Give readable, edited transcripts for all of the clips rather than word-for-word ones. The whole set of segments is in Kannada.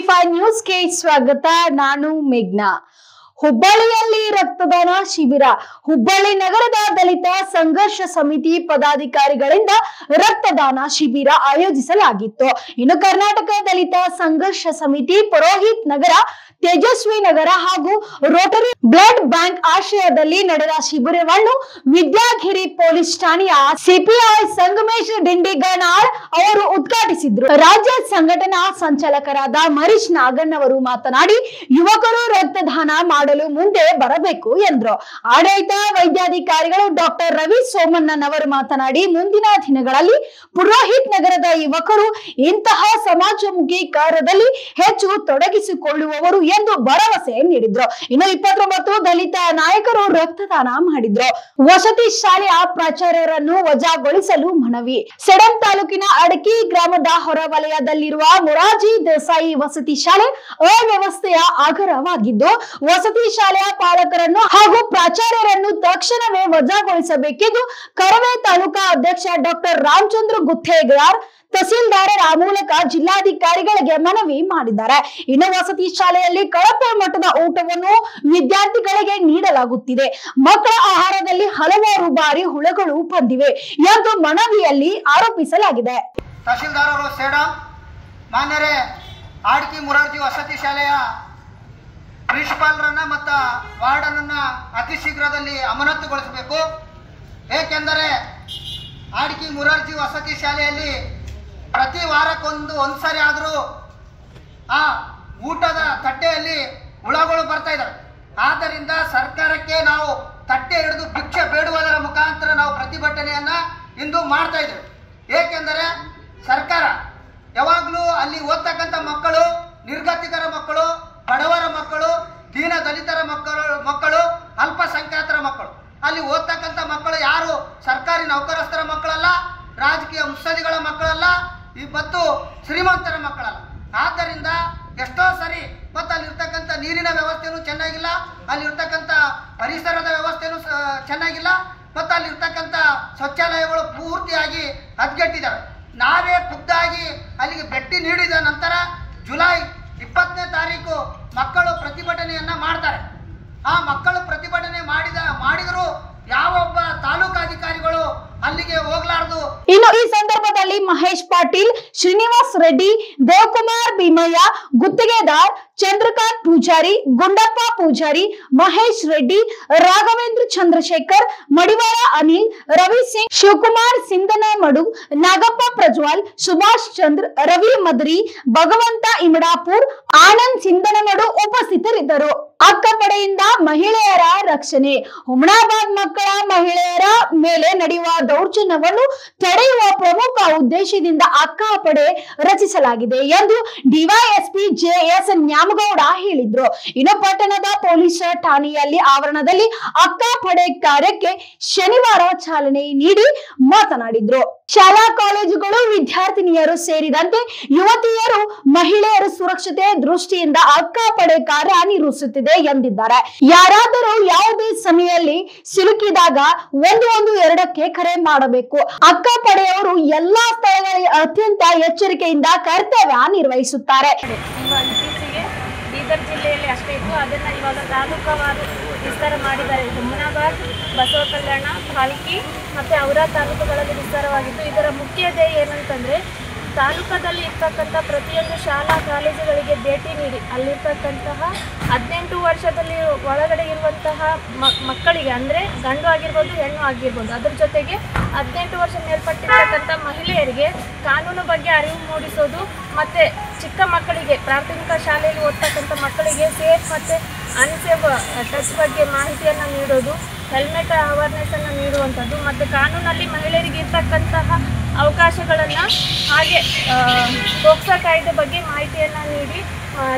ವಿ5 ನ್ಯೂಸ್ಗೆ ಸ್ವಾಗತ. ನಾನು ಮೇಘ್ನಾ. ಹುಬ್ಬಳ್ಳಿಯಲ್ಲಿ ರಕ್ತದಾನ ಶಿಬಿರ. ಹುಬ್ಬಳ್ಳಿ ನಗರದ ದಲಿತ ಸಂಘರ್ಷ ಸಮಿತಿ ಪದಾಧಿಕಾರಿಗಳಿಂದ ರಕ್ತದಾನ ಶಿಬಿರ ಆಯೋಜಿಸಲಾಗಿತ್ತು. ಇನ್ನು ಕರ್ನಾಟಕ ದಲಿತ ಸಂಘರ್ಷ ಸಮಿತಿ ಪುರೋಹಿತ್ ನಗರ, ತೇಜಸ್ವಿ ನಗರ ಹಾಗೂ ರೋಟರಿ ಬ್ಲಡ್ ಬ್ಯಾಂಕ್ ಆಶ್ರಯದಲ್ಲಿ ನಡೆದ ಶಿಬಿರವನ್ನು ವಿದ್ಯಾಗಿರಿ ಪೊಲೀಸ್ ಠಾಣೆಯ ಸಿಪಿಐ ಸಂಗಮೇಶ್ ಡಿಂಡಿಗನಾಳ್ ಅವರು ಉದ್ಘಾಟಿಸಿದ್ರು. ರಾಜ್ಯ ಸಂಘಟನಾ ಸಂಚಾಲಕರಾದ ಮರೀಶ್ ನಾಗನ್ ಅವರು ಮಾತನಾಡಿ, ಯುವಕರು ರಕ್ತದಾನ ಮಾಡಲು ಮುಂದೆ ಬರಬೇಕು ಎಂದರು. ಆಡಳಿತ ವೈದ್ಯಾಧಿಕಾರಿಗಳು ಡಾಕ್ಟರ್ ರವಿ ಸೋಮಣ್ಣನ್ ಅವರು ಮಾತನಾಡಿ, ಮುಂದಿನ ದಿನಗಳಲ್ಲಿ ಪುರೋಹಿತ್ ನಗರದ ಯುವಕರು ಇಂತಹ ಸಮಾಜಮುಖಿ ಕಾರ್ಯದಲ್ಲಿ ಹೆಚ್ಚು ತೊಡಗಿಸಿಕೊಳ್ಳುವವರು ಎಂದು ಭರವಸೆ ನೀಡಿದ್ರು. ಇನ್ನು 29 ದಲಿತ ನಾಯಕರು ರಕ್ತದಾನ ಮಾಡಿದ್ರು. ವಸತಿ ಶಾಲೆಯ ಪ್ರಾಚಾರ್ಯರನ್ನು ವಜಾಗೊಳಿಸಲು ಮನವಿ. ಸೆಡಂ ತಾಲೂಕಿನ ಅಡಕಿ ಗ್ರಾಮದ ಹೊರವಲಯದಲ್ಲಿರುವ ಮೊರಾರ್ಜಿ ದೇಸಾಯಿ ವಸತಿ ಶಾಲೆ ಅವ್ಯವಸ್ಥೆಯ ಆಗರವಾಗಿದ್ದು, ವಸತಿ ಶಾಲೆಯ ಪಾಲಕರನ್ನು ಹಾಗೂ ಪ್ರಾಚಾರ್ಯರನ್ನು ತಕ್ಷಣವೇ ವಜಾಗೊಳಿಸಬೇಕೆಂದು ಕರವೇ ತಾಲೂಕಾ ಅಧ್ಯಕ್ಷ ಡಾಕ್ಟರ್ ರಾಮಚಂದ್ರ ಗುತ್ತೇದಾರ್ ತಹಸೀಲ್ದಾರರ ಮೂಲಕ ಜಿಲ್ಲಾಧಿಕಾರಿಗಳಿಗೆ ಮನವಿ ಮಾಡಿದ್ದಾರೆ. ಇನ್ನು ವಸತಿ ಶಾಲೆಯಲ್ಲಿ ಕಳಪೆ ಮಟ್ಟದ ಊಟವನ್ನು ವಿದ್ಯಾರ್ಥಿಗಳಿಗೆ ನೀಡಲಾಗುತ್ತಿದೆ. ಮಕ್ಕಳ ಆಹಾರದಲ್ಲಿ ಹಲವಾರು ಬಾರಿ ಹುಳಗಳು ಬಂದಿವೆ ಎಂದು ಮನವಿಯಲ್ಲಿ ಆರೋಪಿಸಲಾಗಿದೆ. ತಹಸೀಲ್ದಾರರು ಸೇಡಂ ಮಾನ್ಯರೇ, ಆಡ್ಕಿ ಮೊರಾರ್ಜಿ ವಸತಿ ಶಾಲೆಯ ಪ್ರಿನ್ಸಿಪಾಲ್ರನ್ನ ಮತ್ತು ವಾರ್ಡನನ್ನ ಅತಿ ಶೀಘ್ರದಲ್ಲಿ ಅಮಾನತುಗೊಳಿಸಬೇಕು. ಏಕೆಂದರೆ ಆಡ್ಕಿ ಮೊರಾರ್ಜಿ ವಸತಿ ಶಾಲೆಯಲ್ಲಿ ಪ್ರತಿ ವಾರಕ್ಕೊಂದ್ಸರಿ ಆದರೂ ಆ ಊಟದ ತಟ್ಟೆಯಲ್ಲಿ ಹುಳಗಳು ಬರ್ತಾ ಇದ್ದಾವೆ. ಆದ್ದರಿಂದ ಸರ್ಕಾರಕ್ಕೆ ನಾವು ತಟ್ಟೆ ಹಿಡಿದು ಭಿಕ್ಷೆ ಬೇಡುವುದರ ಮುಖಾಂತರ ನಾವು ಪ್ರತಿಭಟನೆಯನ್ನ ಇಂದು ಮಾಡ್ತಾ ಇದ್ದೇವೆ. ಏಕೆಂದರೆ ಸರ್ಕಾರ ಯಾವಾಗಲೂ ಅಲ್ಲಿ ಓದ್ತಕ್ಕಂಥ ಮಕ್ಕಳು, ನಿರ್ಗತಿಕರ ಮಕ್ಕಳು, ಬಡವರ ಮಕ್ಕಳು, ದೀನ ದಲಿತರ ಮಕ್ಕಳು, ಅಲ್ಪಸಂಖ್ಯಾತರ ಮಕ್ಕಳು, ಅಲ್ಲಿ ಓದ್ತಕ್ಕಂಥ ಮಕ್ಕಳು ಯಾರು ಸರ್ಕಾರಿ ನೌಕರಸ್ಥರ ಮಕ್ಕಳಲ್ಲ, ರಾಜಕೀಯ ಮುತ್ಸದಿಗಳ ಮಕ್ಕಳಲ್ಲ, ಮತ್ತು ಶ್ರೀಮಂತರ ಮಕ್ಕಳಲ್ಲ. ಆದ್ದರಿಂದ ಎಷ್ಟೋ ಸರಿ ಮತ್ತು ಅಲ್ಲಿರ್ತಕ್ಕಂಥ ನೀರಿನ ವ್ಯವಸ್ಥೆನೂ ಚೆನ್ನಾಗಿಲ್ಲ, ಅಲ್ಲಿರ್ತಕ್ಕಂಥ ಪರಿಸರದ ವ್ಯವಸ್ಥೆನೂ ಚೆನ್ನಾಗಿಲ್ಲ, ಮತ್ತು ಅಲ್ಲಿರ್ತಕ್ಕಂಥ ಶೌಚಾಲಯಗಳು ಪೂರ್ತಿಯಾಗಿ ಹದಗೆಟ್ಟಿದ್ದಾವೆ. ನಾವೇ ಖುದ್ದಾಗಿ ಅಲ್ಲಿಗೆ ಭೇಟಿ ನೀಡಿದ ನಂತರ ಜುಲೈ 20ನೇ ತಾರೀಕು ಮಕ್ಕಳು ಪ್ರತಿಭಟನೆಯನ್ನ ಮಾಡ್ತಾರೆ. ಆ ಮಕ್ಕಳು ಪ್ರತಿಭಟನೆ ಮಾಡಿದರೂ ಯಾವೊಬ್ಬ ತಾಲೂಕಾಧಿಕಾರಿಗಳು ಅಲ್ಲಿಗೆ ಹೋಗ್ಲಾರ್ದು. ಇನ್ನು ಈ ಸಂದರ್ಭದಲ್ಲಿ ಮಹೇಶ್ ಪಾಟೀಲ್, ಶ್ರೀನಿವಾಸ್ ರೆಡ್ಡಿ, ದೇವಕುಮಾರ್ ಭೀಮಯ್ಯ, ಗುತ್ತಿಗೆದಾರ್ ಚಂದ್ರಕಾಂತ್ ಪೂಜಾರಿ, ಗುಂಡಪ್ಪ ಪೂಜಾರಿ, ಮಹೇಶ್ ರೆಡ್ಡಿ, ರಾಘವೇಂದ್ರ ಚಂದ್ರಶೇಖರ್, ಮಡಿವಾಳ ಅನಿಲ್, ರವಿ ಸಿಂಗ್, ಶಿವಕುಮಾರ್ ಸಿಂಧನಮಡು, ನಾಗಪ್ಪ ಪ್ರಜ್ವಲ್, ಸುಭಾಷ್ ಚಂದ್ರ, ರವಿ ಮದ್ರಿ, ಭಗವಂತ ಇಮಡಾಪುರ್, ಆನಂದ್ ಸಿಂಧನಮಡು ಉಪಸ್ಥಿತರಿದ್ದರು. ಅಕ್ಕಪಡೆಯಿಂದ ಮಹಿಳೆಯರ ರಕ್ಷಣೆ. ಹುಮನಾಬಾದ್ ಮಕ್ಕಳ ಮಹಿಳೆಯರ ಮೇಲೆ ನಡೆಯುವ ದೌರ್ಜನ್ಯವನ್ನು ತಡೆಯುವ ಪ್ರಮುಖ ಉದ್ದೇಶದಿಂದ ಅಕ್ಕಪಡೆ ರಚಿಸಲಾಗಿದೆ ಎಂದು ಡಿವೈಎಸ್ಪಿ ಜೆಎಸ್ ನ್ಯಾಮಗೌಡ ಹೇಳಿದ್ರು. ಇನ್ನು ಪಟ್ಟಣದ ಪೊಲೀಸ್ ಠಾಣೆಯಲ್ಲಿ ಆವರಣದಲ್ಲಿ ಅಕ್ಕಪಡೆ ಕಾರ್ಯಕ್ಕೆ ಶನಿವಾರ ಚಾಲನೆ ನೀಡಿ ಮಾತನಾಡಿದ್ರು. ಶಾಲಾ ಕಾಲೇಜುಗಳು, ವಿದ್ಯಾರ್ಥಿನಿಯರು ಸೇರಿದಂತೆ ಯುವತಿಯರು, ಮಹಿಳೆಯರ ಸುರಕ್ಷತೆ ದೃಷ್ಟಿಯಿಂದ ಅಕ್ಕಪಡೆ ಕಾರ್ಯ ನಿರ್ವಹಿಸುತ್ತಿದೆ ಎಂದಿದ್ದಾರೆ. ಯಾರಾದರೂ ಯಾವುದೇ ಸಮಯದಲ್ಲಿ ಸಿಲುಕಿದಾಗ 112ಕ್ಕೆ ಕರೆ ಮಾಡಬೇಕು. ಅಕ್ಕಪಡೆಯವರು ಎಲ್ಲಾ ಸ್ಥಳಗಳಲ್ಲಿ ಅತ್ಯಂತ ಎಚ್ಚರಿಕೆಯಿಂದ ಕರ್ತವ್ಯ ನಿರ್ವಹಿಸುತ್ತಾರೆ. ಇತ್ತೀಚೆಗೆ ಬೀದರ್ ಜಿಲ್ಲೆಯಲ್ಲಿ ಅಷ್ಟೇ ಇತ್ತು, ಅದನ್ನು ಇವಾಗ ತಾಲೂಕವಾರು ವಿಸ್ತಾರ ಮಾಡಿದ್ದಾರೆ. ಹುಮನಾಬಾದ್, ಬಸವ ಕಲ್ಯಾಣ, ಭಾಲ್ಕಿ ಮತ್ತು ಔರಾ ತಾಲೂಕುಗಳಲ್ಲಿ ವಿಸ್ತಾರವಾಗಿದ್ದು, ಇದರ ಮುಖ್ಯ ಧ್ಯೇಯ ಏನಂತಂದರೆ ತಾಲೂಕದಲ್ಲಿ ಇರ್ತಕ್ಕಂಥ ಪ್ರತಿಯೊಂದು ಶಾಲಾ ಕಾಲೇಜುಗಳಿಗೆ ಭೇಟಿ ನೀಡಿ ಅಲ್ಲಿರ್ತಕ್ಕಂತಹ 18 ವರ್ಷದಲ್ಲಿ ಒಳಗಡೆ ಇರುವಂತಹ ಮಕ್ಕಳಿಗೆ, ಅಂದರೆ ಗಂಡು ಆಗಿರ್ಬೋದು ಹೆಣ್ಣು ಆಗಿರ್ಬೋದು, ಅದ್ರ ಜೊತೆಗೆ 18 ವರ್ಷ ಮೇಲ್ಪಟ್ಟಿರ್ತಕ್ಕಂಥ ಮಹಿಳೆಯರಿಗೆ ಕಾನೂನು ಬಗ್ಗೆ ಅರಿವು ಮೂಡಿಸೋದು, ಮತ್ತು ಚಿಕ್ಕ ಮಕ್ಕಳಿಗೆ ಪ್ರಾಥಮಿಕ ಶಾಲೆಯಲ್ಲಿ ಓದ್ತಕ್ಕಂಥ ಮಕ್ಕಳಿಗೆ ಸೇಫ್ ಮತ್ತು ಅನ್ಸೇಫ್ ಟಚ್ ಬಗ್ಗೆ ಮಾಹಿತಿಯನ್ನು ನೀಡೋದು, ಹೆಲ್ಮೆಟ್ ಅವೇರ್ನೆಸ್ಸನ್ನು ನೀಡುವಂಥದ್ದು, ಮತ್ತು ಕಾನೂನಲ್ಲಿ ಮಹಿಳೆಯರಿಗೆ ಇರ್ತಕ್ಕಂತಹ ಅವಕಾಶಗಳನ್ನು, ಹಾಗೆ ಪೋಕ್ಸೋ ಕಾಯ್ದೆ ಬಗ್ಗೆ ಮಾಹಿತಿಯನ್ನು ನೀಡಿ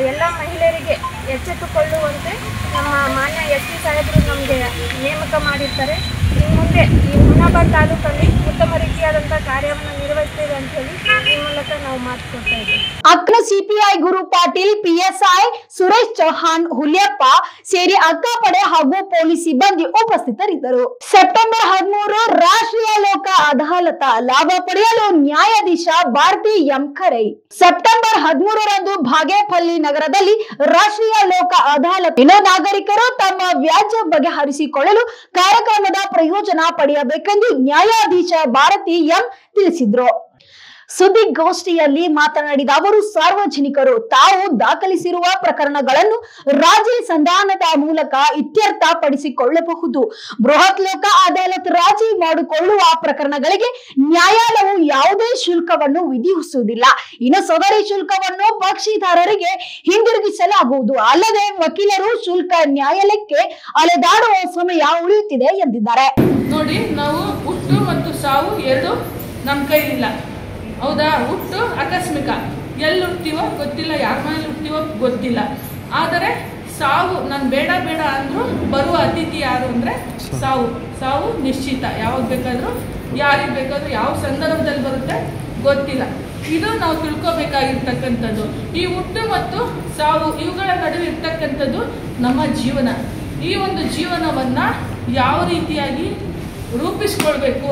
ಎಲ್ಲ ಮಹಿಳೆಯರಿಗೆ ಎಚ್ಚೆತ್ತುಕೊಳ್ಳುವಂತೆ ನಮ್ಮ ಮಾನ್ಯ ಎಸ್.ಪಿ. ಸಾಹೇಬರು ನಮಗೆ ನೇಮಕ ಮಾಡಿರ್ತಾರೆ. ಇನ್ನು ಮುಂದೆ ಈ ಹುಮನಾಬಾದ್ ತಾಲೂಕಲ್ಲಿ ಉತ್ತಮ ರೀತಿಯಾದಂಥ ಕಾರ್ಯವನ್ನು ನಿರ್ವಹಿಸ್ತೇವೆ ಅಂತ ಹೇಳಿ ಈ ಮೂಲಕ ನಾವು ಮಾತು ಕೊಡ್ತಾ ಇದ್ದೀವಿ. ಅಕ್ನ ಸಿಪಿಐ ಗುರು ಪಾಟೀಲ್, PSI ಸುರೇಶ್ ಚೌಹಾಣ್, ಹುಲಿಯಪ್ಪ ಸೇರಿ ಅಕ್ಕಪಡೆ ಹಾಗೂ ಪೊಲೀಸ್ ಸಿಬ್ಬಂದಿ ಉಪಸ್ಥಿತರಿದ್ದರು. ಸೆಪ್ಟೆಂಬರ್ 13 ರಾಷ್ಟ್ರೀಯ ಲೋಕ ಅದಾಲತ ಲಾಭ ಪಡೆಯಲು ನ್ಯಾಯಾಧೀಶ ಭಾರತಿ ಎಂ ಖರೈ. ಸೆಪ್ಟೆಂಬರ್ 13ರಂದು ಬಾಗೇಪಲ್ಲಿ ನಗರದಲ್ಲಿ ರಾಷ್ಟ್ರೀಯ ಲೋಕ ಅದಾಲತ್ ನಾಗರಿಕರು ತಮ್ಮ ವ್ಯಾಜ್ಯ ಬಗೆಹರಿಸಿಕೊಳ್ಳಲು ಕಾರ್ಯಕ್ರಮದ ಪ್ರಯೋಜನ ಪಡೆಯಬೇಕೆಂದು ನ್ಯಾಯಾಧೀಶ ಭಾರತಿ ಎಂ ತಿಳಿಸಿದ್ರು. ಸುದ್ದಿಗೋಷ್ಠಿಯಲ್ಲಿ ಮಾತನಾಡಿದ ಅವರು, ಸಾರ್ವಜನಿಕರು ತಾವು ದಾಖಲಿಸಿರುವ ಪ್ರಕರಣಗಳನ್ನು ರಾಜಿ ಸಂಧಾನದ ಮೂಲಕ ಇತ್ಯರ್ಥ ಪಡಿಸಿಕೊಳ್ಳಬಹುದು. ಬೃಹತ್ ಲೋಕ ಅದಾಲತ್ ರಾಜಿ ಮಾಡಿಕೊಳ್ಳುವ ಪ್ರಕರಣಗಳಿಗೆ ನ್ಯಾಯಾಲಯವು ಯಾವುದೇ ಶುಲ್ಕವನ್ನು ವಿಧಿಸುವುದಿಲ್ಲ. ಇನ್ನು ಸದರಿ ಶುಲ್ಕವನ್ನು ಪಕ್ಷಿದಾರರಿಗೆ ಹಿಂದಿರುಗಿಸಲಾಗುವುದು. ಅಲ್ಲದೆ ವಕೀಲರು ಶುಲ್ಕ ನ್ಯಾಯಾಲಯಕ್ಕೆ ಅಲೆದಾಡುವ ಸಮಯ ಉಳಿಯುತ್ತಿದೆ ಎಂದಿದ್ದಾರೆ. ನೋಡಿ, ನಾವು ಹುಟ್ಟು ಮತ್ತು ಸಾವು ಎರಡು ನಮ್ಮ ಕೈಲಿಲ್ಲ, ಹೌದಾ? ಹುಟ್ಟು ಆಕಸ್ಮಿಕ, ಎಲ್ಲಿ ಹುಡ್ತೀವೋ ಗೊತ್ತಿಲ್ಲ, ಯಾರ ಮನೇಲಿ ಹುಡ್ತೀವೋ ಗೊತ್ತಿಲ್ಲ. ಆದರೆ ಸಾವು ನಾನು ಬೇಡ ಬೇಡ ಅಂದರೂ ಬರುವ ಅತಿಥಿ ಯಾರು ಅಂದರೆ ಸಾವು ನಿಶ್ಚಿತ. ಯಾವಾಗ ಬೇಕಾದರೂ ಯಾರಿಗೆ ಬೇಕಾದರೂ ಯಾವ ಸಂದರ್ಭದಲ್ಲಿ ಬರುತ್ತೆ ಗೊತ್ತಿಲ್ಲ. ಇದು ನಾವು ತಿಳ್ಕೊಬೇಕಾಗಿರ್ತಕ್ಕಂಥದ್ದು. ಈ ಹುಟ್ಟು ಮತ್ತು ಸಾವು ಇವುಗಳ ನಡುವೆ ಇರ್ತಕ್ಕಂಥದ್ದು ನಮ್ಮ ಜೀವನ. ಈ ಒಂದು ಜೀವನವನ್ನು ಯಾವ ರೀತಿಯಾಗಿ ರೂಪಿಸ್ಕೊಳ್ಬೇಕು,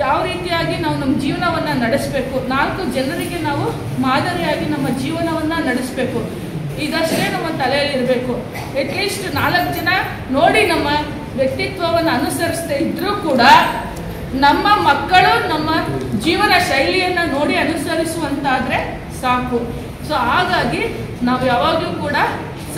ಯಾವ ರೀತಿಯಾಗಿ ನಾವು ನಮ್ಮ ಜೀವನವನ್ನು ನಡೆಸಬೇಕು, 4 ಜನರಿಗೆ ನಾವು ಮಾದರಿಯಾಗಿ ನಮ್ಮ ಜೀವನವನ್ನು ನಡೆಸಬೇಕು. ಇದಷ್ಟೇ ನಮ್ಮ ತಲೆಯಲ್ಲಿರಬೇಕು. ಅಟ್ಲೀಸ್ಟ್ 4 ಜನ ನೋಡಿ ನಮ್ಮ ವ್ಯಕ್ತಿತ್ವವನ್ನು ಅನುಸರಿಸದೇ ಇದ್ದರೂ ಕೂಡ ನಮ್ಮ ಮಕ್ಕಳು ನಮ್ಮ ಜೀವನ ಶೈಲಿಯನ್ನು ನೋಡಿ ಅನುಸರಿಸುವಂತಾದರೆ ಸಾಕು. ಸೊ ಹಾಗಾಗಿ ನಾವು ಯಾವಾಗಲೂ ಕೂಡ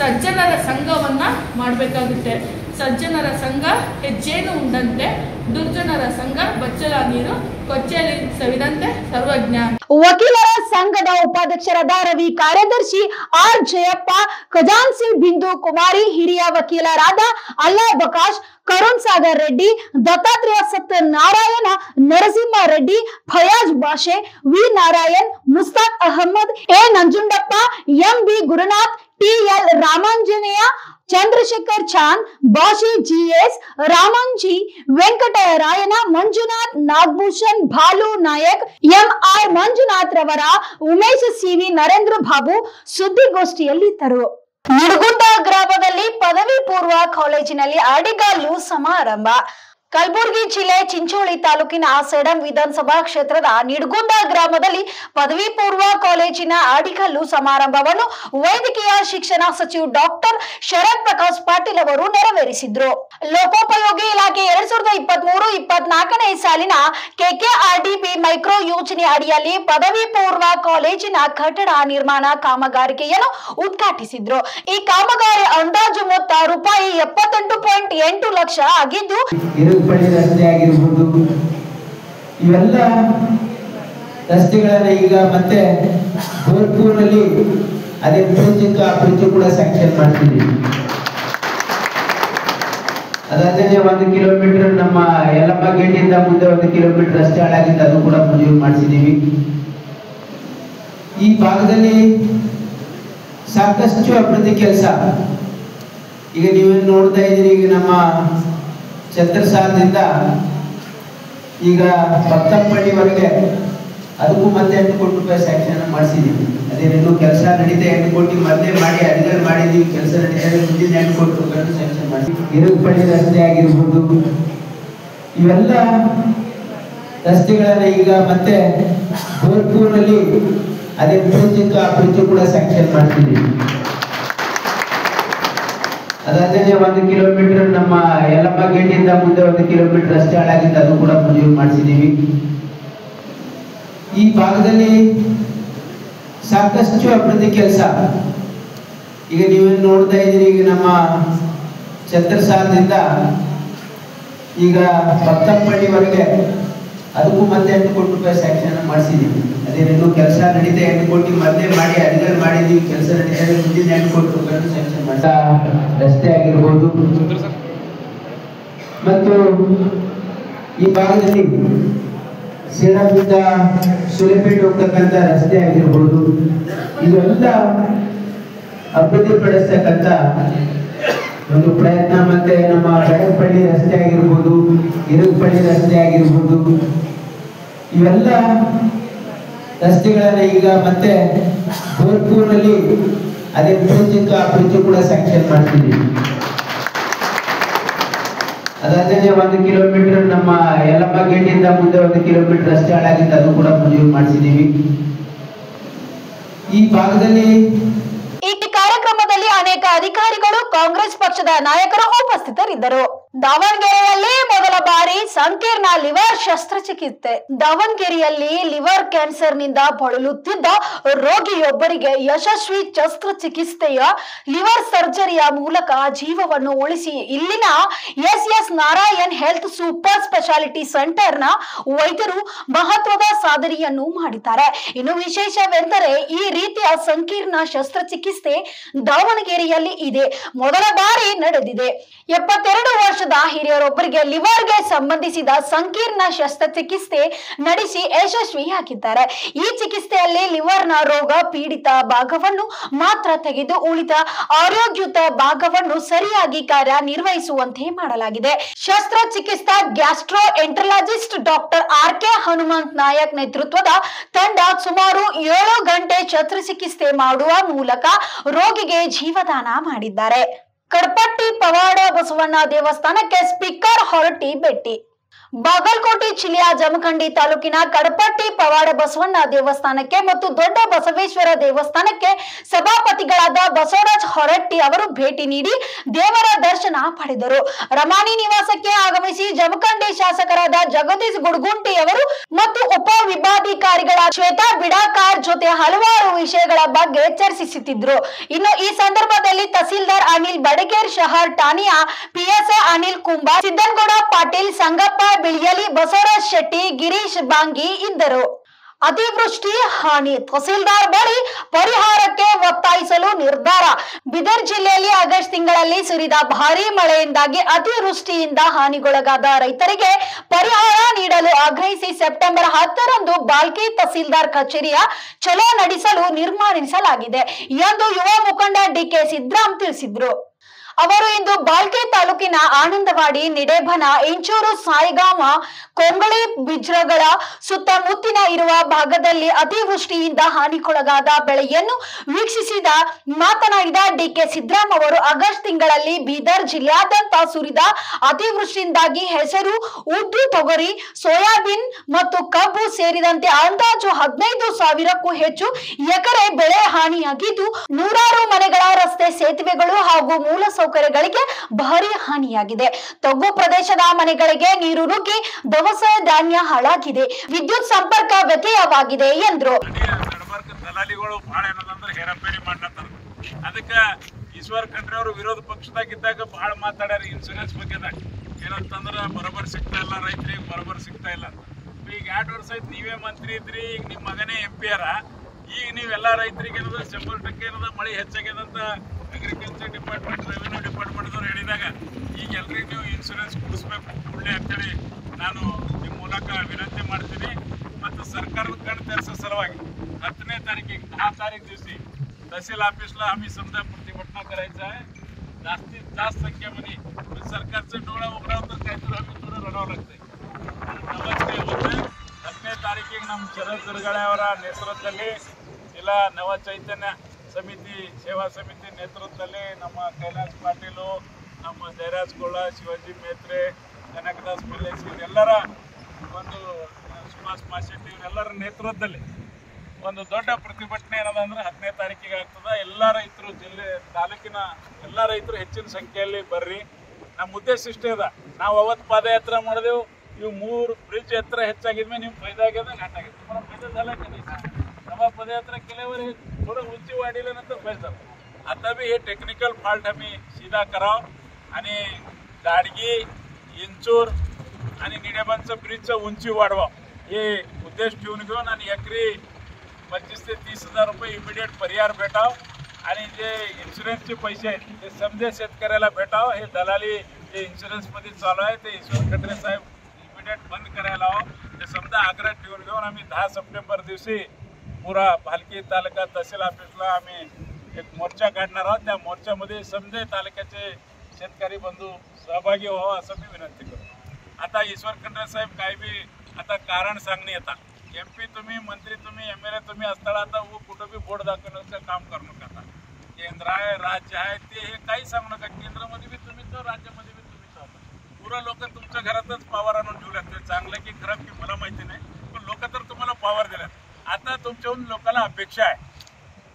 ಸಜ್ಜನರ ಸಂಘವನ್ನು ಮಾಡಬೇಕಾಗುತ್ತೆ. ಸಜ್ಜನರ ಸಂಘ ಹೆಜ್ಜೇನು ಉಂಡಂತೆ, ದುರ್ಜನರ ಸಂಘ ಬಚ್ಚಲ ನೀರು ಕೊಚ್ಚಲಿ ಸವಿದಂತೆ ಸರ್ವಜ್ಞ. ವಕೀಲರ ಸಂಘದ ಉಪಾಧ್ಯಕ್ಷರಾದ ರವಿ, ಕಾರ್ಯದರ್ಶಿ ಆರ್ ಜಯಪ್ಪ, ಖಜಾನ್ಸಿ ಬಿಂದು ಕುಮಾರಿ, ಹಿರಿಯ ವಕೀಲರಾದ Allah Baksh, Karun Sagar Reddy, Dattatreya Satyanarayana, Narasimha Reddy, Fayaz Basha, V Narayan, Mushtaq Ahmed, A Nanjundappa, M B Gurunath, T L. Ramanjaneya, Chandrashekar Chand, Bashi GS, Ramanji, Venkatarayana, Manjunath, Nagabhushan, Balu Nayak, MR Manjunath ರವರ, ಉಮೇಶ್ CV, ನರೇಂದ್ರ ಬಾಬು ಸುದ್ದಿಗೋಷ್ಠಿಯಲ್ಲಿದ್ದರು. ನಿಡಗುಂದ ಗ್ರಾಮದಲ್ಲಿ ಪದವಿ ಪೂರ್ವ ಕಾಲೇಜಿನಲ್ಲಿ ಅಡಿಗಲ್ಲು ಸಮಾರಂಭ. ಕಲಬುರಗಿ ಜಿಲ್ಲೆ ಚಿಂಚೋಳಿ ತಾಲೂಕಿನ ಸೇಡಂ ವಿಧಾನಸಭಾ ಕ್ಷೇತ್ರದ ನಿಡಗುಂದ ಗ್ರಾಮದಲ್ಲಿ ಪದವಿ ಪೂರ್ವ ಕಾಲೇಜಿನ ಅಡಿಗಲ್ಲು ಸಮಾರಂಭವನ್ನು ವೈದ್ಯಕೀಯ ಶಿಕ್ಷಣ ಸಚಿವ ಡಾಕ್ಟರ್ ಶರತ್ ಪ್ರಕಾಶ್ ಪಾಟೀಲ್ ಅವರು ನೆರವೇರಿಸಿದ್ರು. ಲೋಕೋಪಯೋಗಿ ಇಲಾಖೆ 2023-24ನೇ ಸಾಲಿನ KKRDP ಮೈಕ್ರೋ ಯೋಜನೆ ಅಡಿಯಲ್ಲಿ ಪದವಿ ಪೂರ್ವ ಕಾಲೇಜಿನ ಕಟ್ಟಡ ನಿರ್ಮಾಣ ಕಾಮಗಾರಿಕೆಯನ್ನು ಉದ್ಘಾಟಿಸಿದ್ರು. ಈ ಕಾಮಗಾರಿ ಅಂದಾಜು ಮೊತ್ತ ರೂಪಾಯಿ 78.8 ಲಕ್ಷ ಆಗಿದ್ದು, ಇರುಪಳ್ಳಿ ರಸ್ತೆ ಆಗಿರ್ಬೋದು, ಇವೆಲ್ಲ ರಸ್ತೆಗಳನ್ನ ಈಗ ಮತ್ತೆ ಗೋರ್ಪುರಲ್ಲಿ ಅದೇ ಬ್ರಿಡ್ಜ್ ಕೂಡ ಸ್ಯಾಂಕ್ಷನ್ ಮಾಡ್ತಿದ್ದೀವಿ. ಅದಾದ್ರೆ 1 ಕಿಲೋಮೀಟರ್ ನಮ್ಮ ಯಲ್ಲಮ್ಮ ಗೇಟಿಂದ ಮುಂದೆ 1 ಕಿಲೋಮೀಟರ್ ರಸ್ತೆ ಹಾಳಾಗಿದ್ದು ಅದು ಕೂಡ ಮಂಜೂರು ಮಾಡಿಸಿದ್ದೀವಿ. ಈ ಭಾಗದಲ್ಲಿ ಸಾಕಷ್ಟು ಅಭಿವೃದ್ಧಿ ಕೆಲಸ ಈಗ ನೀವೇನು ನೋಡ್ತಾ ಇದ್ದೀರಿ. ಈಗ ನಮ್ಮ ಛತ್ರಸಾಲದಿಂದ ಈಗ ಭಕ್ತಂಪಳ್ಳಿವರೆಗೆ ಅದಕ್ಕೂ ಮತ್ತೆ 8 ಕೋಟಿ ರೂಪಾಯಿ ಸ್ಯಾಂಕ್ಷನ್ ಮಾಡಿಸಿದ್ದೀವಿ. ಅದೇನೇನು ಕೆಲಸ ನಡೀತಾ 8 ಕೋಟಿ ಮೊದಲೇ ಮಾಡಿ ಅಡಿಗಲ್ ಮಾಡಿದ್ದೀವಿ. ಕೆಲಸ ನಡೀತಾ ಮುಂದಿನ 8 ಕೋಟಿ ರೂಪಾಯಿ ಸ್ಯಾಂಕ್ಷನ್ ಮಾಡಿಸಿ. ಇರುಪಳ್ಳಿ ರಸ್ತೆ ಆಗಿರ್ಬೋದು, ಇವೆಲ್ಲ ರಸ್ತೆಗಳನ್ನ ಈಗ ಮತ್ತೆ ಗೋರ್ಪುರಲ್ಲಿ ಅದೇ ಬ್ರಿಡ್ಜ್ ಕೂಡ ಸ್ಯಾಂಕ್ಷನ್ ಮಾಡ್ತಿದ್ದೀವಿ. ಅದಾದ್ರೆ 1 ಕಿಲೋಮೀಟರ್ ನಮ್ಮ ಯಲ್ಲಮ್ಮ ಗೇಟಿಂದ ಮುಂದೆ 1 ಕಿಲೋಮೀಟರ್ ರಸ್ತೆ ಹಾಳಾಗಿದ್ದು ಅದು ಕೂಡ ಮಂಜೂರು ಮಾಡಿಸಿದ್ದೀವಿ. ಈ ಭಾಗದಲ್ಲಿ ಸಾಕಷ್ಟು ಅಭಿವೃದ್ಧಿ ಕೆಲಸ ಈಗ ನೀವೇನು ನೋಡ್ತಾ ಇದ್ದೀರಿ. ಈಗ ನಮ್ಮ ಛತ್ರಸಾಲದಿಂದ ಈಗ ಭಕ್ತಂಪಳ್ಳಿವರೆಗೆ ಅದಕ್ಕೂ ಮತ್ತೆ 8 ಕೋಟಿ ರೂಪಾಯಿ ಸ್ಯಾಂಕ್ಷನ್ ಮಾಡಿಸಿದ್ದೀವಿ. ಅದೇನೇನು ಕೆಲಸ ನಡೀತಾ 8 ಕೋಟಿ ಮೊದಲೇ ಮಾಡಿ ಅಡಿಗಲ್ ಮಾಡಿದ್ದೀವಿ. ಕೆಲಸ ನಡೀತಾ ಮುಂದಿನ 8 ಕೋಟಿ ರೂಪಾಯಿ ಸ್ಯಾಂಕ್ಷನ್ ಮಾಡಿ ರಸ್ತೆ ಆಗಿರ್ಬೋದು, ಮತ್ತು ಈ ಭಾಗದಲ್ಲಿ ಸೇಡಂನಿಂದ ಸುಲೇಪೇಟೆ ಹೋಗ್ತಕ್ಕಂಥ ರಸ್ತೆ ಆಗಿರ್ಬೋದು, ಇವೆಲ್ಲ ಅಭಿವೃದ್ಧಿ ಪಡಿಸ್ತಕ್ಕಂಥ ಒಂದು ಪ್ರಯತ್ನ. ಮತ್ತೆ ನಮ್ಮ ಬೆಳಪಳ್ಳಿ ರಸ್ತೆ ಆಗಿರ್ಬೋದು, ಇರುಪಳ್ಳಿ ರಸ್ತೆ ಆಗಿರ್ಬೋದು, ಇವೆಲ್ಲ ರಸ್ತೆಗಳನ್ನ ಈಗ ಮತ್ತೆ ಗೋರ್ಪುರಲ್ಲಿ ಅದೇ ಬ್ರಿಡ್ಜ್ ಕೂಡ ಸ್ಯಾಂಕ್ಷನ್ ಮಾಡ್ತಿದ್ದೀವಿ. ಅದಲ್ಲದೆ 1 ಕಿಲೋಮೀಟರ್ ನಮ್ಮ ಯಲ್ಲಮ್ಮ ಗೇಟಿಂದ ಮುಂದೆ 1 ಕಿಲೋಮೀಟರ್ ರಸ್ತೆ ಹಾಳಾಗಿದ್ದು ಅದು ಕೂಡ ಮಂಜೂರು ಮಾಡಿಸಿದ್ದೀವಿ. ಈ ಭಾಗದಲ್ಲಿ ಈ ಕಾರ್ಯಕ್ರಮದಲ್ಲಿ ಅನೇಕ ಅಧಿಕಾರಿಗಳು, ಕಾಂಗ್ರೆಸ್ ಪಕ್ಷದ ನಾಯಕರು ಉಪಸ್ಥಿತರಿದ್ದರು. ದಾವಣಗೆರೆಯಲ್ಲಿ ಮೊದಲ ಬಾರಿ ಸಂಕೀರ್ಣ ಲಿವರ್ ಶಸ್ತ್ರಚಿಕಿತ್ಸೆ. ದಾವಣಗೆರೆಯಲ್ಲಿ ಲಿವರ್ ಕ್ಯಾನ್ಸರ್ನಿಂದ ಬಳಲುತ್ತಿದ್ದ ರೋಗಿಯೊಬ್ಬರಿಗೆ ಯಶಸ್ವಿ ಶಸ್ತ್ರಚಿಕಿತ್ಸೆಯ ಲಿವರ್ ಸರ್ಜರಿಯ ಮೂಲಕ ಜೀವವನ್ನು ಉಳಿಸಿ ಇಲ್ಲಿನ S Narayan health super speciality ಸೆಂಟರ್ನ ವೈದ್ಯರು ಮಹತ್ವದ ಸಾಧನೆಯನ್ನು ಮಾಡಿದ್ದಾರೆ. ಇನ್ನು ವಿಶೇಷವೆಂದರೆ ಈ ರೀತಿಯ ಸಂಕೀರ್ಣ ಶಸ್ತ್ರಚಿಕಿತ್ಸೆ ದಾವಣಗೆರೆಯಲ್ಲಿ ಇದೆ, ಮೊದಲ ಬಾರಿ ನಡೆದಿದೆ. 72 ವರ್ಷದ ಹಿರಿಯರೊಬ್ಬರಿಗೆ ಲಿವರ್ಗೆ ಸಂಬಂಧಿಸಿದ ಸಂಕೀರ್ಣ ಶಸ್ತ್ರಚಿಕಿತ್ಸೆ ನಡೆಸಿ ಯಶಸ್ವಿಯಾಗಿದ್ದಾರೆ. ಈ ಚಿಕಿತ್ಸೆಯಲ್ಲಿ ಲಿವರ್ನ ರೋಗ ಪೀಡಿತ ಭಾಗವನ್ನು ಮಾತ್ರ ತೆಗೆದು ಉಳಿದ ಆರೋಗ್ಯಯುತ ಭಾಗವನ್ನು ಸರಿಯಾಗಿ ಕಾರ್ಯನಿರ್ವಹಿಸುವಂತೆ ಮಾಡಲಾಗಿದೆ. ಶಸ್ತ್ರಚಿಕಿತ್ಸಾ gastro enterologist doctor RK Hanumanth Nayak ನೇತೃತ್ವದ ತಂಡ ಸುಮಾರು 7 ಗಂಟೆ ಶಸ್ತ್ರಚಿಕಿತ್ಸೆ ಮಾಡುವ ಮೂಲಕ ರೋಗಿಗೆ ಜೀವದಾನ ಮಾಡಿದ್ದಾರೆ. ಕಡಪಟ್ಟಿ ಪವಾಡ ಬಸವಣ್ಣ ದೇವಸ್ಥಾನಕ್ಕೆ ಸ್ಪೀಕರ್ ಹೊರಟ್ಟಿ ಭೇಟಿ. ಬಾಗಲಕೋಟೆ ಜಿಲ್ಲೆಯ ಜಮಖಂಡಿ ತಾಲೂಕಿನ ಕಡಪಟ್ಟಿ ಪವಾಡ ಬಸವಣ್ಣ ದೇವಸ್ಥಾನಕ್ಕೆ ಮತ್ತು ದೊಡ್ಡ ಬಸವೇಶ್ವರ ದೇವಸ್ಥಾನಕ್ಕೆ ಸಭಾಪತಿಗಳಾದ ಬಸವರಾಜ್ ಹೊರಟ್ಟಿ ಅವರು ಭೇಟಿ ನೀಡಿ ದೇವರ ದರ್ಶನ ಪಡೆದರು. ರಮಾನಿ ನಿವಾಸಕ್ಕೆ ಆಗಮಿಸಿ ಜಮಖಂಡಿ ಶಾಸಕರಾದ ಜಗದೀಶ್ ಗುಡಗುಂಟಿ ಅವರು ಮತ್ತು ಉಪ ವಿಭಾಗಾಧಿಕಾರಿಗಳ ಶ್ವೇತಾ ಬಿಡಾಕಾರ್ ಜೊತೆ ಹಲವಾರು ವಿಷಯಗಳ ಬಗ್ಗೆ ಚರ್ಚಿಸುತ್ತಿದ್ದರು. ಇನ್ನು ಈ ಸಂದರ್ಭದಲ್ಲಿ ತಹಸೀಲ್ದಾರ್ ಅನಿಲ್ ಬಡಗೇರ್, ಶಹರ್ ಠಾಣೆಯ PSI ಅನಿಲ್ ಕುಂಬಾರ್, ಸಿದ್ದನಗೌಡ ಪಾಟೀಲ್, ಸಂಗಪ್ಪ ಬಿಳಿಯಲಿ, ಬಸವರಾಜ್ ಶೆಟ್ಟಿ, ಗಿರೀಶ್ ಬಾಂಗಿ ಇದ್ದರು. ಅತಿವೃಷ್ಟಿ ಹಾನಿ, ತಹಸೀಲ್ದಾರ್ ಬಳಿ ಪರಿಹಾರಕ್ಕೆ ಒತ್ತಾಯಿಸಲು ನಿರ್ಧಾರ. ಬೀದರ್ ಜಿಲ್ಲೆಯಲ್ಲಿ ಆಗಸ್ಟ್ ತಿಂಗಳಲ್ಲಿ ಸುರಿದ ಭಾರೀ ಮಳೆಯಿಂದಾಗಿ ಅತಿವೃಷ್ಟಿಯಿಂದ ಹಾನಿಗೊಳಗಾದ ರೈತರಿಗೆ ಪರಿಹಾರ ನೀಡಲು ಆಗ್ರಹಿಸಿ ಸೆಪ್ಟೆಂಬರ್ 10ರಂದು ಬಾಲ್ಕಿ ತಹಸೀಲ್ದಾರ್ ಕಚೇರಿಯ ಚಲೋ ನಡೆಸಲು ತೀರ್ಮಾನಿಸಲಾಗಿದೆ ಎಂದು ಯುವ ಮುಖಂಡ DK ಸಿದ್ದರಾಮ್ ತಿಳಿಸಿದ್ರು. ಅವರು ಇಂದು ಬಾಲ್ಕಿ ತಾಲೂಕಿನ ಆನಂದವಾಡಿ, ನಿಡೇಬನ, ಇಂಚೂರು, ಸಾಯಿಗಾಮ, ಕೊಂಗಳಿ, ಬಿಜ್ರಗಳ ಸುತ್ತಮುತ್ತಿನ ಇರುವ ಭಾಗದಲ್ಲಿ ಅತಿವೃಷ್ಟಿಯಿಂದ ಹಾನಿಗೊಳಗಾದ ಬೆಳೆಯನ್ನು ವೀಕ್ಷಿಸಿದ ಮಾತನಾಡಿದ DK ಸಿದ್ದರಾಮ್ ಅವರು ಆಗಸ್ಟ್ ತಿಂಗಳಲ್ಲಿ ಬೀದರ್ ಜಿಲ್ಲೆಯಾದ್ಯಂತ ಸುರಿದ ಅತಿವೃಷ್ಟಿಯಿಂದಾಗಿ ಹೆಸರು, ಉದ್ದು, ತೊಗರಿ, ಸೋಯಾಬೀನ್ ಮತ್ತು ಕಬ್ಬು ಸೇರಿದಂತೆ ಅಂದಾಜು 15,000ಕ್ಕೂ ಹೆಚ್ಚು ಎಕರೆ ಬೆಳೆ ಹಾನಿಯಾಗಿದ್ದು, ನೂರಾರು ಮನೆಗಳ ರಸ್ತೆ, ಸೇತುವೆಗಳು ಹಾಗೂ ಮೂಲ ಸೌಕರ್ಯಗಳಿಗೆ ಭಾರಿ ಹಾನಿಯಾಗಿದೆ. ತಗ್ಗು ಪ್ರದೇಶದ ಮನೆಗಳಿಗೆ ನೀರು ನುಗ್ಗಿ ದವಸ ಧಾನ್ಯ ಹಾಳಾಗಿದೆ, ವಿದ್ಯುತ್ ಸಂಪರ್ಕ ವ್ಯತ್ಯಯವಾಗಿದೆ ಎಂದ್ರು. ದಲಾಲಿಗಳು ಬಹಳ ಏನಂದ್ರೆ ಹೇರಾಪೇರಿ ಮಾಡ್ಲತ್ತಾರ. ಅದಕ್ಕೆ ಈಶ್ವರ್ ಖಂಡ್ರೆ ಅವರು ವಿರೋಧ ಪಕ್ಷದಾಗಿದ್ದಾಗ ಬಹಳ ಮಾತಾಡ್ಯಾರ ಇನ್ಸೂರೆನ್ಸ್ ಬಗ್ಗೆದಾಗ. ಏನಂತಂದ್ರೆ ಬರೋಬ್ಬರ್ ಸಿಗ್ತಾ ಇಲ್ಲ, ರೈತರಿಗೆ ಬರೋಬ್ಬರ್ ಸಿಗ್ತಾ ಇಲ್ಲ. ಈಗ 2 ವರ್ಷ ಆಯ್ತು ನೀವೇ ಮಂತ್ರಿ ಇದ್ರಿ, ಈಗ ನಿಮ್ಮ ಮಗನೇ MP ಯಾರ. ಈಗ ನೀವೆಲ್ಲ ರೈತರಿಗೆ ಏನದ 100% ಏನದ ಮಳೆ ಹೆಚ್ಚಾಗ್ಯದಂತ ಅಗ್ರಿಕಲ್ಚರ್ ಡಿಪಾರ್ಟ್ಮೆಂಟ್, ರೆವಿನ್ಯೂ ಡಿಪಾರ್ಟ್ಮೆಂಟ್ದವ್ರು ಹೇಳಿದಾಗ ಈಗ ಎಲ್ರಿಗೂ ನೀವು ಇನ್ಶೂರೆನ್ಸ್ ಕೊಡಿಸ್ಬೇಕು ಒಳ್ಳೆ ಅಂತೇಳಿ ನಾನು ನಿಮ್ಮ ಮೂಲಕ ವಿನಂತಿ ಮಾಡ್ತೀನಿ. ಮತ್ತು ಸರ್ಕಾರದ ಕಣ್ಣು ತೆರೆಸೋ ಸಲುವಾಗಿ 10ನೇ तारीख 10 तारीख दिवशी तहसील ऑफिसला आम्ही समजा प्रतिभटना करायचं आहे. जास्तीत जास्त संख्येमध्ये सरकारचं डोळा उघडावं तर काहीतरी आम्ही थोडं रडावं लागतंय. नवच काय होतं 10ನೇ तारीख ನಮ್ಮ ಶರತ್ ದುರ್ಗಾಳೆ ಅವರ ನೇತೃತ್ವದಲ್ಲಿ ಜಿಲ್ಲಾ ನವ ಚೈತನ್ಯ ಸಮಿತಿ, ಸೇವಾ ಸಮಿತಿ ನೇತೃತ್ವದಲ್ಲಿ ನಮ್ಮ ಕೈಲಾಸ್ ಪಾಟೀಲು, ನಮ್ಮ ಜಯರಾಜ್ ಗೋಳ, ಶಿವಾಜಿ ಮೇತ್ರೆ, ಕನಕದಾಸ್ ಪಿಲ್ಲೇಶ್ ಇವರೆಲ್ಲರ ಒಂದು ಸುಭಾಷ್ ಮಾಶೆಟ್ಟಿ ಇವರೆಲ್ಲರ ನೇತೃತ್ವದಲ್ಲಿ ಒಂದು ದೊಡ್ಡ ಪ್ರತಿಭಟನೆ ಏನದಂದ್ರೆ 10ನೇ ತಾರೀಕಿಗೆ ಆಗ್ತದೆ. ಎಲ್ಲ ರೈತರು, ಜಿಲ್ಲೆ ತಾಲೂಕಿನ ಎಲ್ಲ ರೈತರು ಹೆಚ್ಚಿನ ಸಂಖ್ಯೆಯಲ್ಲಿ ಬರ್ರಿ. ನಮ್ಮ ಉದ್ದೇಶ ಇಷ್ಟೇ ಅದ. ನಾವು ಅವತ್ತು ಪಾದಯಾತ್ರೆ ಮಾಡಿದೆವು. ಇವು 3 ಬ್ರಿಡ್ಜ್ ಎತ್ತರ ಹೆಚ್ಚಾಗಿದ್ಮೇಲೆ ನಿಮ್ಮ ಫೈದಾ ಆಗ್ಯದ, घाट ಆಗ್ಯದ. तुम्हाला फायदा झाला की नाही? तेव्हा पदयात्रा केल्यावर हे थोडं उंची वाढल्यानंतर फायदा. आता बी हे टेक्निकल फॉल्ट आम्ही सीधा करावं आणि गाडगी, इंचूर आणि निडेबांचं ब्रिजचं उंची वाढवा हे उद्देश ठेवून घेऊन आणि एकरी 25 ते 30,000 रुपये इमिडिएट परिहार भेटाव आणि जे इन्शुरन्सचे पैसे आहेत ते समजे शेतकऱ्याला भेटावं. हे दलाली जे इन्शुरन्समध्ये चालू आहे ते ईश्वर खंड्रे साहेब इमिडिएट बंद करायला हवं. ते समजा आग्रह ठेवून घेऊन आम्ही 10 सप्टेंबर दिवशी पुरा भालकी तालुका तहसील ऑफिसला आम्ही एक मोर्चा काढणार आहोत. त्या मोर्चामध्ये समजे तालुक्याचे शेतकरी बंधू सहभागी व्हावं असं मी विनंती करतो. आता ईश्वर खंड्रे साहेब काय बी आता कारण सांगणे येतात. MP तुम्ही, मंत्री तुम्ही, MLA तुम्ही असताना आता वो कुठं बी बोर्ड दाखवण्याचं काम करू नका. आता केंद्र आहे, राज्य आहे, ते हे काही सांगू नका. केंद्रामध्ये बी तुम्हीच हो, राज्यामध्ये बी तुम्हीच हो. पुरा लोक तुमच्या घरातच पॉवर आणून ठेवल्यात. ते चांगलं की खराब की मला माहिती नाही, पण लोक तर तुम्हाला पॉवर दिल्यात. आता तुमच्याहून लोकांना अपेक्षा आहे.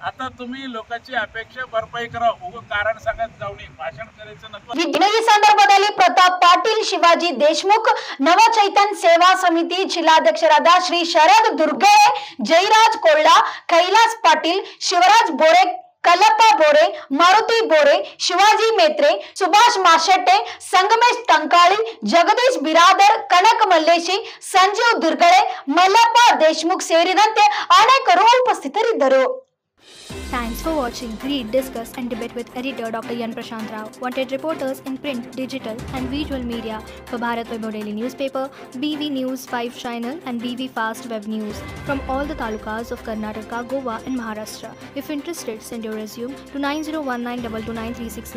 आता तुम्ही लोकांची अपेक्षा भरपाई करा. कारण सांगत जाऊ नये, भाषण करायचं नको. ಈ ಸಂದರ್ಭದಲ್ಲಿ ಪ್ರತಾಪ್ ಪಾಟೀಲ್, ಶಿವಾಜಿ ದೇಶಮುಖ್, ನವಚೈತನ್ ಸೇವಾ ಸಮಿತಿ ಜಿಲ್ಲಾಧ್ಯಕ್ಷರಾದ ಶ್ರೀ ಶರದ್ ದುರ್ಗಳೆ, ಜಯರಾಜ್ ಕೊಳ್ಳ, ಕೈಲಾಸ್ ಪಾಟೀಲ್, ಶಿವರಾಜ್ ಬೋರೆ, ಕಲ್ಲಪ್ಪ ಬೋರೆ, ಮಾರುತಿ ಬೋರೆ, ಶಿವಾಜಿ ಮೇತ್ರೆ, ಸುಭಾಷ್ ಮಾಶೆಟ್ಟೆ, ಸಂಗಮೇಶ್ ಟಂಕಾಳಿ, ಜಗದೀಶ್ ಬಿರಾದರ್, ಕನಕ ಮಲ್ಲೇಶಿ, ಸಂಜೀವ್ ದುರ್ಗಳೆ, ಮಲ್ಲಪ್ಪ ದೇಶಮುಖ್ ಸೇರಿದಂತೆ ಅನೇಕರು ಉಪಸ್ಥಿತರಿದ್ದರು. Thanks for watching. Read, discuss and debate with editor Dr. Yan Prashant Rao. Wanted reporters in print, digital and visual media for Bharat Vaibhav Daily Newspaper, BV News 5 Channel and BV Fast Web News from all the talukas of Karnataka, Goa and Maharashtra. If interested, send your resume to 9019229369.